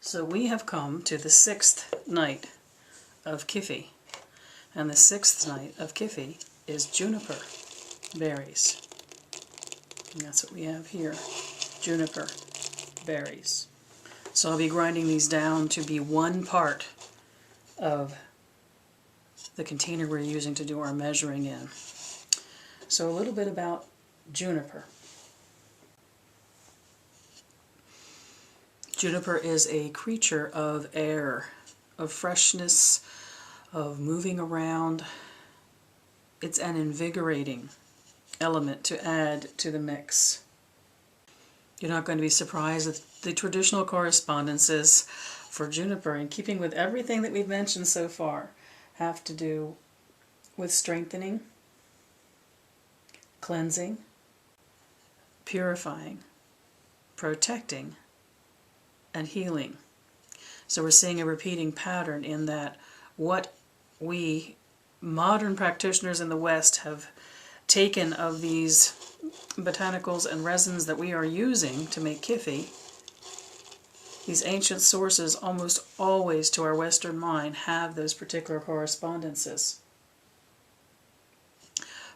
So we have come to the 6th night of Kyphi, and the 6th night of Kyphi is juniper berries. And that's what we have here, juniper berries. So I'll be grinding these down to be 1 part of the container we're using to do our measuring in. So a little bit about juniper. Juniper is a creature of air, of freshness, of moving around. It's an invigorating element to add to the mix. You're not going to be surprised that the traditional correspondences for juniper, in keeping with everything that we've mentioned so far, have to do with strengthening, cleansing, purifying, protecting, and healing. So we're seeing a repeating pattern in that what we modern practitioners in the West have taken of these botanicals and resins that we are using to make Kyphi, these ancient sources almost always to our Western mind have those particular correspondences.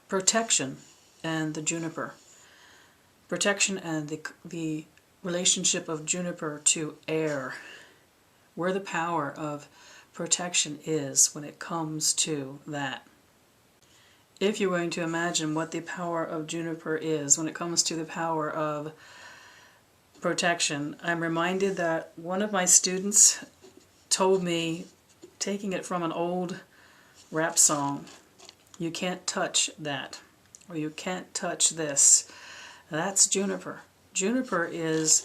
Protection and the juniper. Protection and the relationship of juniper to air, where the power of protection is when it comes to that. If you're going to imagine what the power of juniper is when it comes to the power of protection, I'm reminded that one of my students told me, taking it from an old rap song, "You can't touch that," or "You can't touch this." That's juniper. Juniper is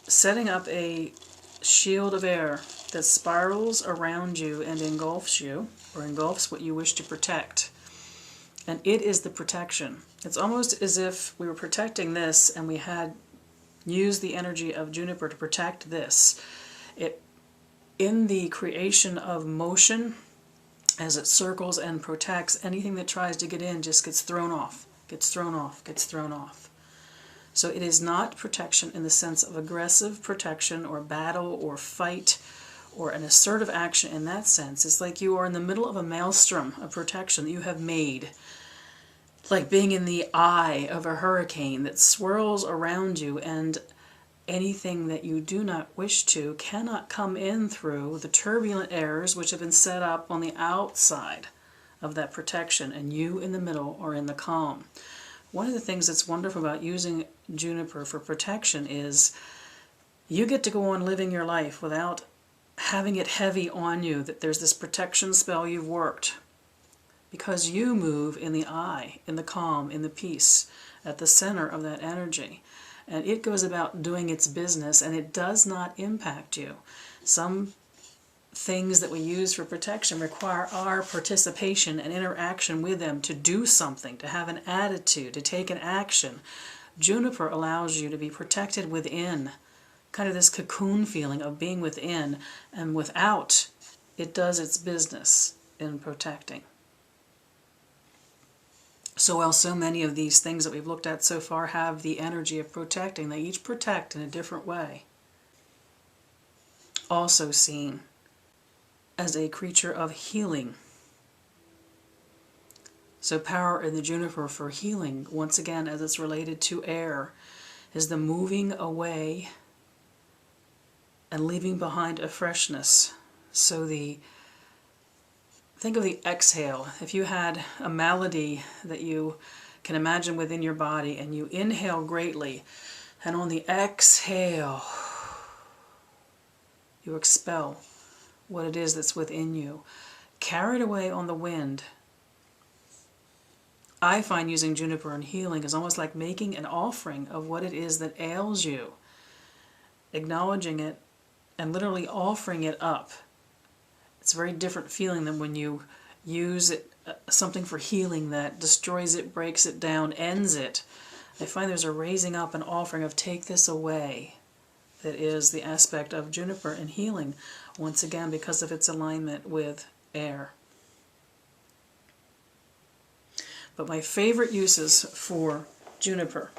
setting up a shield of air that spirals around you and engulfs you, or engulfs what you wish to protect. And it is the protection. It's almost as if we were protecting this and we had used the energy of juniper to protect this. In the creation of motion, as it circles and protects, anything that tries to get in just gets thrown off, gets thrown off, gets thrown off. So it is not protection in the sense of aggressive protection or battle or fight or an assertive action in that sense. It's like you are in the middle of a maelstrom of protection that you have made. Like being in the eye of a hurricane that swirls around you, and anything that you do not wish to cannot come in through the turbulent airs which have been set up on the outside of that protection, and you in the middle are in the calm. One of the things that's wonderful about using juniper for protection is you get to go on living your life without having it heavy on you that there's this protection spell you've worked, because you move in the eye, in the calm, in the peace, at the center of that energy. And it goes about doing its business, and it does not impact you. Some things that we use for protection require our participation and interaction with them to do something, to have an attitude, to take an action. Juniper allows you to be protected within, kind of this cocoon feeling of being within, and without, it does its business in protecting. So while so many of these things that we've looked at so far have the energy of protecting, they each protect in a different way. Also seen as a creature of healing. So power in the juniper for healing, once again as it's related to air, is the moving away and leaving behind a freshness. So think of the exhale. If you had a malady that you can imagine within your body, and you inhale greatly, and on the exhale you expel what it is that's within you, carried away on the wind. I find using juniper and healing is almost like making an offering of what it is that ails you, acknowledging it and literally offering it up. It's a very different feeling than when you use it, something for healing that destroys it, breaks it down, ends it. I find there's a raising up, an offering of take this away. That is the aspect of juniper and healing, once again because of its alignment with air. But my favorite uses for juniper,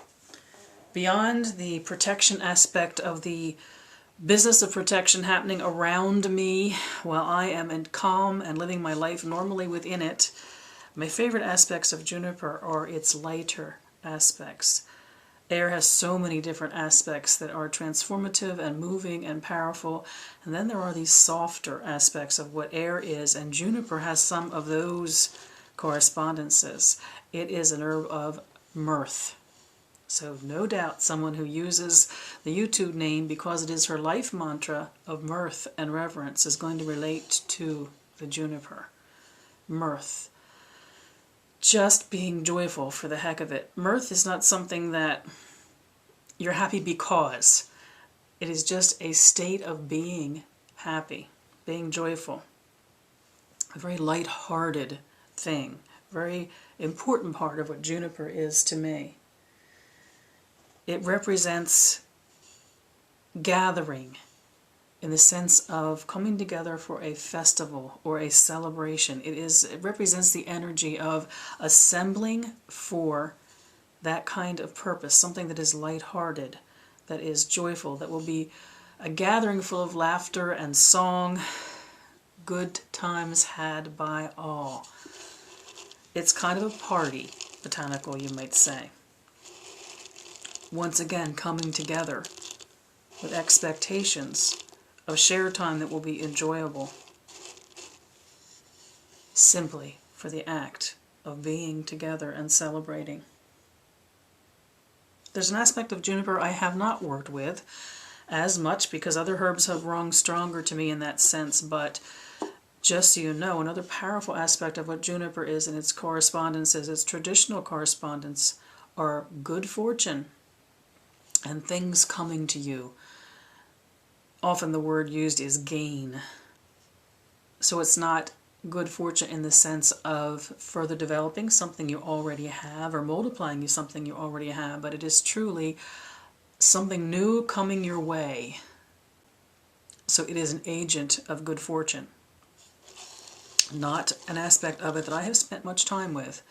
beyond the protection aspect of the business of protection happening around me while I am in calm and living my life normally within it. My favorite aspects of Juniper are its lighter aspects. Air has so many different aspects that are transformative and moving and powerful, and then there are these softer aspects of what air is, and Juniper has some of those correspondences. It is an herb of mirth. So no doubt someone who uses the YouTube name because it is her life mantra of mirth and reverence is going to relate to the Juniper. Mirth. Just being joyful for the heck of it. Mirth is not something that you're happy because. It is just a state of being happy, being joyful. A very light-hearted thing. Very important part of what Juniper is to me. It represents gathering in the sense of coming together for a festival or a celebration. It represents the energy of assembling for that kind of purpose, something that is lighthearted, that is joyful, that will be a gathering full of laughter and song, good times had by all. It's kind of a party, botanical, you might say. Once again, coming together with expectations of shared time that will be enjoyable, simply for the act of being together and celebrating. There's an aspect of Juniper I have not worked with as much because other herbs have rung stronger to me in that sense, but just so you know, another powerful aspect of what Juniper is and its correspondences, its traditional correspondence, are good fortune and things coming to you. Often the word used is gain. So it's not good fortune in the sense of further developing something you already have or multiplying you something you already have, but it is truly something new coming your way. So it is an agent of good fortune. Not an aspect of it that I have spent much time with,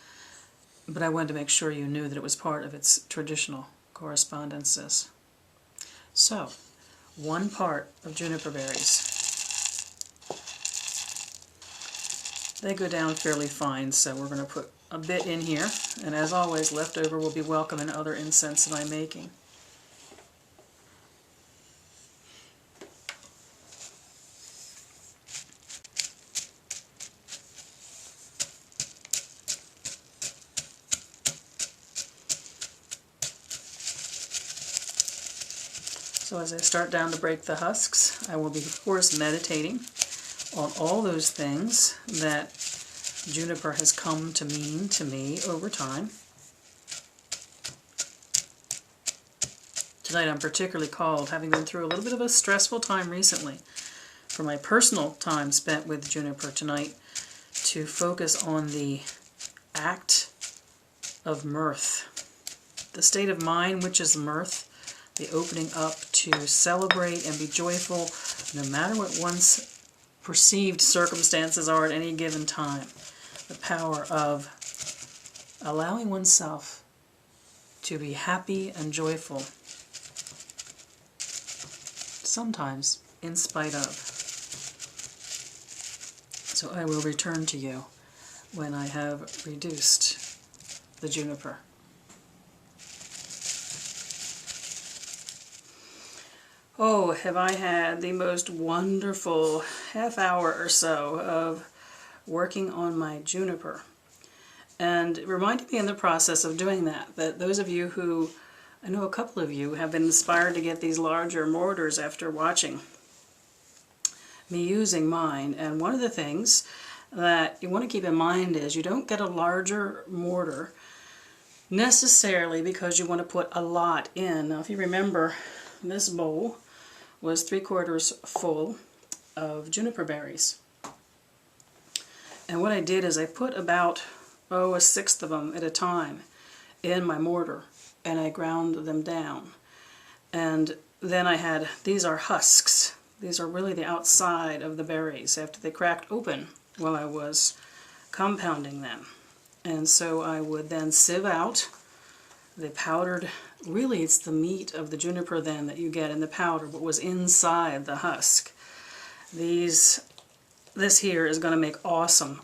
but I wanted to make sure you knew that it was part of its traditional correspondences. So, one part of juniper berries. They go down fairly fine, so we're going to put a bit in here, and as always, leftover will be welcome in other incense that I'm making. So as I start down to break the husks, I will be, of course, meditating on all those things that juniper has come to mean to me over time. Tonight I'm particularly called, having been through a little bit of a stressful time recently, for my personal time spent with juniper tonight, to focus on the act of mirth. The state of mind which is mirth, the opening up to celebrate and be joyful no matter what one's perceived circumstances are at any given time. The power of allowing oneself to be happy and joyful, sometimes in spite of. So I will return to you when I have reduced the juniper. Oh, have I had the most wonderful half hour or so of working on my juniper. And it reminded me in the process of doing that those of you who, I know a couple of you, have been inspired to get these larger mortars after watching me using mine. And one of the things that you want to keep in mind is you don't get a larger mortar necessarily because you want to put a lot in. Now if you remember, this bowl was 3/4 full of juniper berries. And what I did is I put about, a 1/6 of them at a time in my mortar, and I ground them down. And then I had, these are husks. These are really the outside of the berries after they cracked open while I was compounding them. And so I would then sieve out the powdered really it's the meat of the juniper then that you get in the powder, what was inside the husk. This here is going to make awesome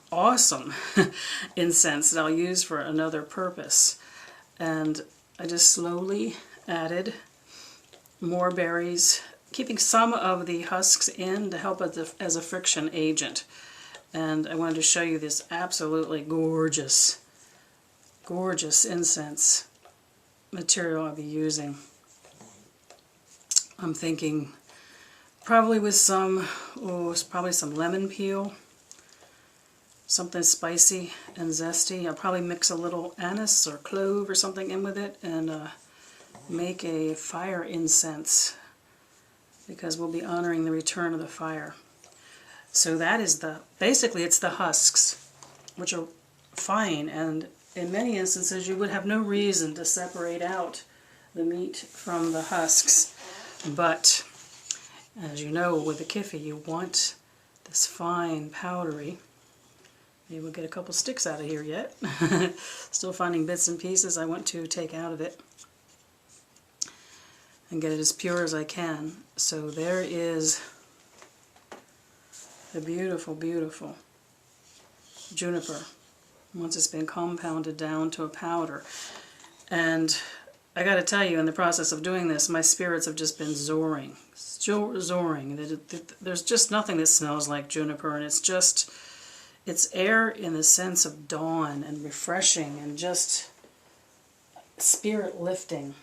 incense that I'll use for another purpose. And I just slowly added more berries, keeping some of the husks in to help as a friction agent. And I wanted to show you this absolutely gorgeous incense material I'll be using. I'm thinking probably with some, probably some lemon peel, something spicy and zesty. I'll probably mix a little anise or clove or something in with it and make a fire incense, because we'll be honoring the return of the fire. So that is basically it's the husks, which are fine, and in many instances you would have no reason to separate out the meat from the husks. But as you know, with the Kyphi you want this fine powdery. Maybe we'll get a couple sticks out of here yet. Still finding bits and pieces I want to take out of it and get it as pure as I can. So there is the beautiful, beautiful juniper once it's been compounded down to a powder. And I got to tell you, in the process of doing this, my spirits have just been soaring. There's just nothing that smells like juniper, and it's air in the sense of dawn and refreshing and just spirit lifting.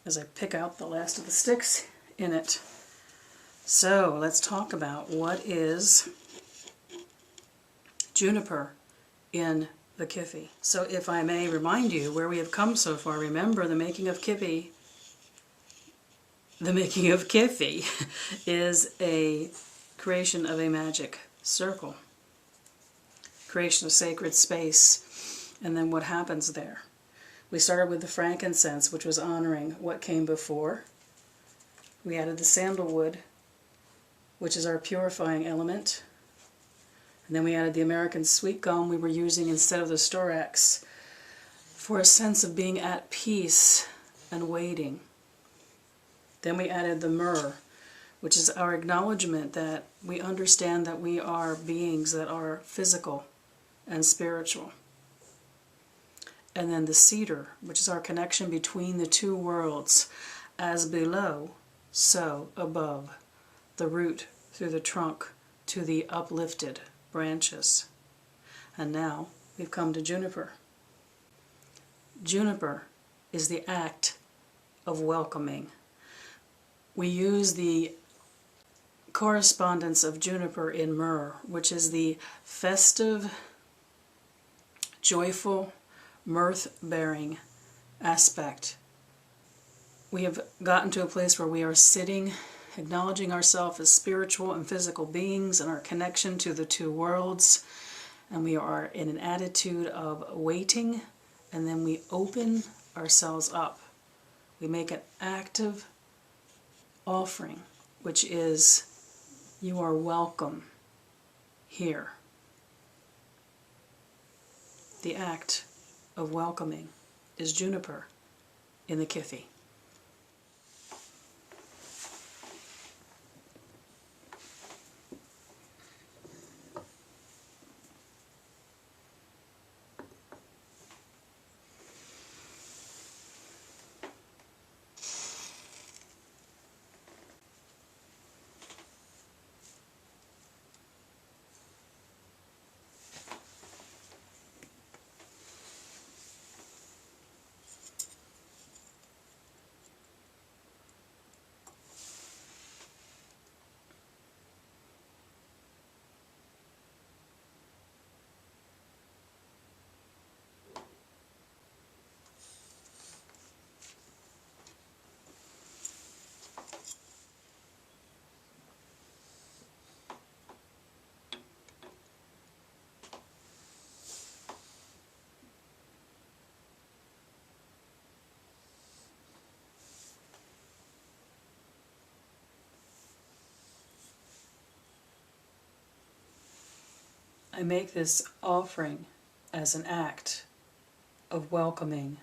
As I pick out the last of the sticks in it. So let's talk about what is juniper in the Kyphi. So if I may remind you where we have come so far, remember the making of Kyphi. The making of Kyphi is a creation of a magic circle, creation of sacred space, and then what happens there. We started with the frankincense, which was honoring what came before. We added the sandalwood, which is our purifying element. And then we added the American sweet gum we were using instead of the storax for a sense of being at peace and waiting. Then we added the myrrh, which is our acknowledgement that we understand that we are beings that are physical and spiritual. And then the cedar, which is our connection between the two worlds, as below, so above, the root through the trunk to the uplifted branches. And now we've come to juniper. Juniper is the act of welcoming. We use the correspondence of juniper in myrrh, which is the festive, joyful, mirth-bearing aspect. We have gotten to a place where we are sitting, acknowledging ourselves as spiritual and physical beings and our connection to the two worlds, and we are in an attitude of waiting, and then we open ourselves up. We make an active offering, which is, you are welcome here. The act of welcoming is juniper in the Kyphi. I make this offering as an act of welcoming